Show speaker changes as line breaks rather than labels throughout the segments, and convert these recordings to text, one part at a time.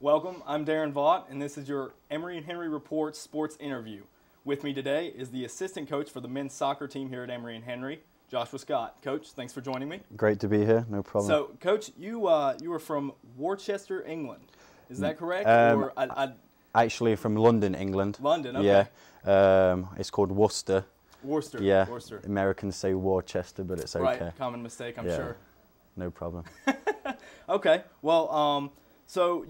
Welcome, I'm Daron Vaught, and this is your Emory Henry Report sports interview. With me today is the assistant coach for the men's soccer team here at Emory Henry, Joshua Scott. Coach, thanks for joining me.
Great to be here, no problem.
So, Coach, you were from Worcester, England. Is that correct?
Actually, from London, England.
London, okay.
Yeah, it's called Worcester.
Worcester,
yeah.
Worcester.
Americans say Worcester, but it's okay.
Right, common mistake, I'm sure.
No problem.
Okay, well, so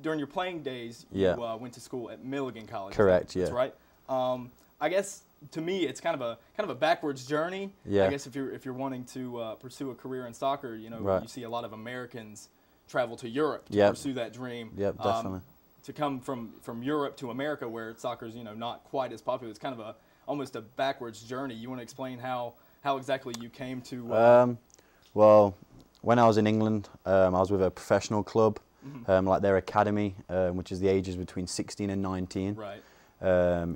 during your playing days, you went to school at Milligan College.
Correct,
That's right. I guess to me, it's kind of a backwards journey.
Yeah.
I guess if you're wanting to pursue a career in soccer, you you see a lot of Americans travel to Europe to pursue that dream.
Yep, definitely.
To come from Europe to America, where soccer's not quite as popular, it's kind of almost a backwards journey. You want to explain how exactly you came to?
Well, when I was in England, I was with a professional club, like their academy, which is the ages between 16 and 19.
Right.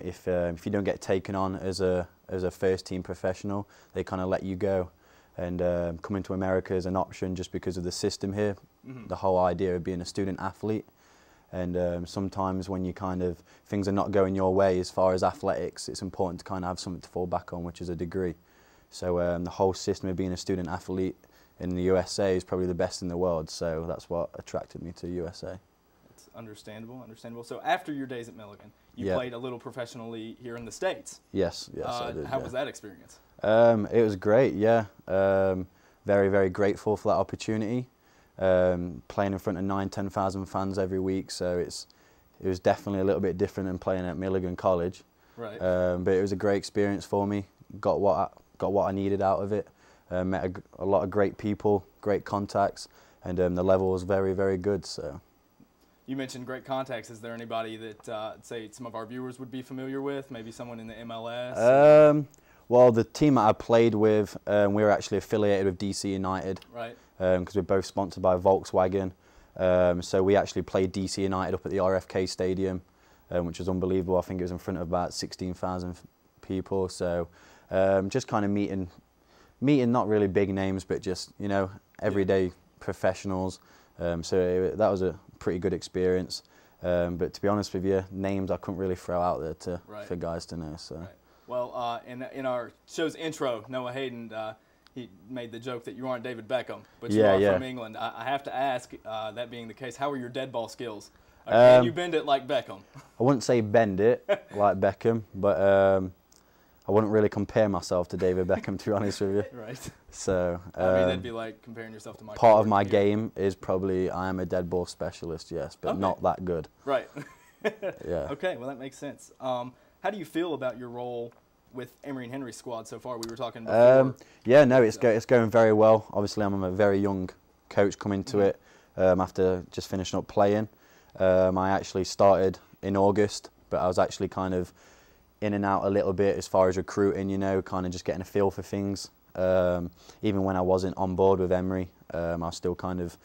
If you don't get taken on as a first team professional, they kind of let you go. And coming to America is an option just because of the system here, the whole idea of being a student athlete. And sometimes when things are not going your way as far as athletics, it's important to kind of have something to fall back on, which is a degree. So the whole system of being a student athlete in the USA is probably the best in the world. So that's what attracted me to USA.
It's understandable. So after your days at Milligan, you played a little professionally here in the States.
Yes, I did.
How was that experience?
It was great, yeah. Very, very grateful for that opportunity. Playing in front of 10,000 fans every week, so it was definitely a little bit different than playing at Milligan College.
Right.
But it was a great experience for me. Got what I needed out of it. Met a lot of great people, great contacts, and the level was very, very good. So.
You mentioned great contacts. Is there anybody that say some of our viewers would be familiar with? Maybe someone in the MLS?
Well, the team that I played with, we were actually affiliated with DC United.
Right.
Because we're both sponsored by Volkswagen. So we actually played DC United up at the RFK Stadium, which was unbelievable. I think it was in front of about 16,000 people. So just kind of meeting not really big names, but just, everyday professionals. So that was a pretty good experience. But to be honest with you, names I couldn't really throw out there for guys to know. So.
Right. Well, in our show's intro, Noah Hayden, he made the joke that you aren't David Beckham, but you are from England. I have to ask, that being the case, how are your dead ball skills? Can you bend it like Beckham? I
wouldn't say bend it like Beckham, but I wouldn't really compare myself to David Beckham, to be honest with you.
Right.
So
I mean, that'd be like comparing yourself to Michael
Part
Jordan
of my
here.
game is probably I am a dead ball specialist, yes, but not that good.
Right.
Yeah.
Okay, well, that makes sense. How do you feel about your role with Emory Henry squad so far? We were talking before.
Yeah, no, it's going very well. Obviously, I'm a very young coach coming to it after just finishing up playing. I actually started in August, but I was actually kind of in and out a little bit as far as recruiting, kind of just getting a feel for things. Even when I wasn't on board with Emory, I was still kind of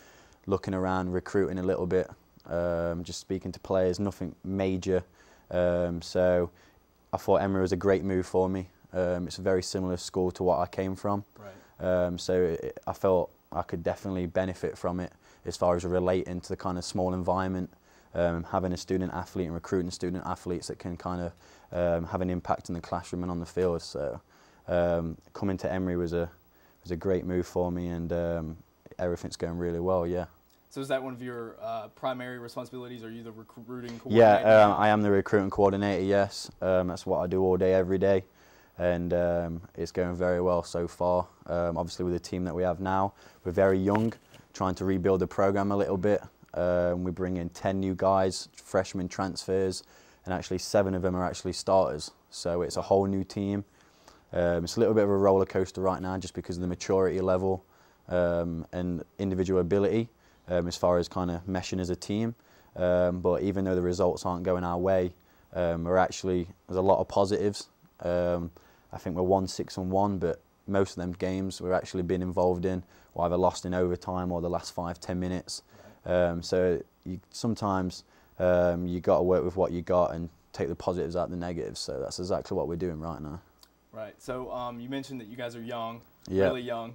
looking around, recruiting a little bit, just speaking to players, nothing major. So I thought Emory was a great move for me. It's a very similar school to what I came from.
Right.
So I felt I could definitely benefit from it as far as relating to the kind of small environment, having a student athlete and recruiting student athletes that can kind of have an impact in the classroom and on the field. So coming to Emory was a great move for me, and everything's going really well, yeah.
So is that one of your primary responsibilities? Are you the recruiting coordinator?
Yeah, I am the recruiting coordinator, yes. That's what I do all day, every day. And it's going very well so far. Obviously with the team that we have now, we're very young, trying to rebuild the program a little bit. We bring in 10 new guys, freshmen transfers, and actually 7 of them are actually starters. So it's a whole new team. It's a little bit of a roller coaster right now just because of the maturity level and individual ability. As far as kind of meshing as a team. But even though the results aren't going our way, there's a lot of positives. I think we're 1-6-1, but most of them games we've actually been involved in, or either lost in overtime or the last 5-10 minutes. So sometimes you got to work with what you got and take the positives out of the negatives. So that's exactly what we're doing right now.
Right. So you mentioned that you guys are young,
yeah.
really young.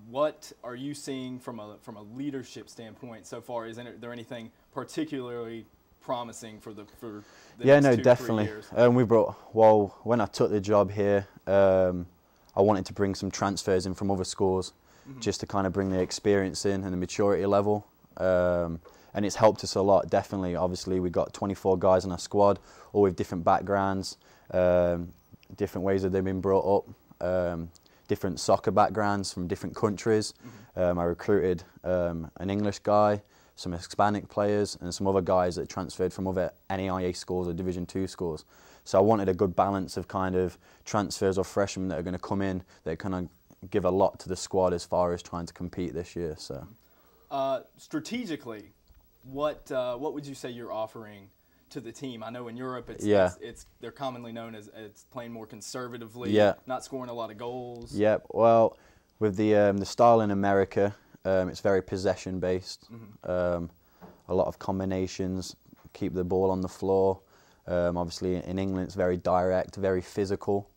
What are you seeing from a leadership standpoint so far? Isn't there anything particularly promising for the
yeah,
next
no,
2
definitely.
3 years?
When I took the job here, I wanted to bring some transfers in from other schools, just to kind of bring the experience in and the maturity level. And it's helped us a lot, definitely. Obviously, we got 24 guys in our squad, all with different backgrounds, different ways that they've been brought up, different soccer backgrounds from different countries. I recruited an English guy, some Hispanic players, and some other guys that transferred from other NAIA schools or Division II schools. So I wanted a good balance of kind of transfers or freshmen that are going to come in that kind of give a lot to the squad as far as trying to compete this year. So,
strategically, what would you say you're offering to the team? I know in Europe they're commonly known as playing more conservatively, not scoring a lot of goals.
Yeah, well, with the style in America, it's very possession based. A lot of combinations, keep the ball on the floor. Obviously in England it's very direct, very physical.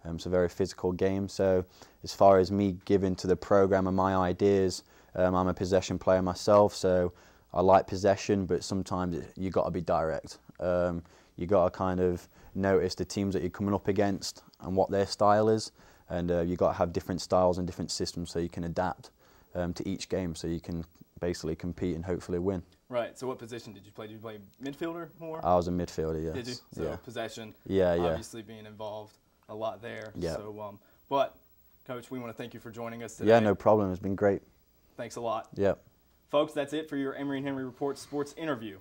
It's a very physical game. So as far as me giving to the program and my ideas, I'm a possession player myself, so I like possession, but sometimes you got to be direct. You got to kind of notice the teams that you're coming up against and what their style is, and you got to have different styles and different systems so you can adapt to each game, so you can basically compete and hopefully win.
Right. So what position did you play? Did you play midfielder more?
I was a midfielder, yes.
Did you? So possession.
Yeah.
Obviously being involved a lot there.
Yeah.
So, but Coach, we want to thank you for joining us today.
Yeah, no problem. It's been great.
Thanks a lot.
Yeah.
Folks, that's it for your Emory Henry Report Sports interview.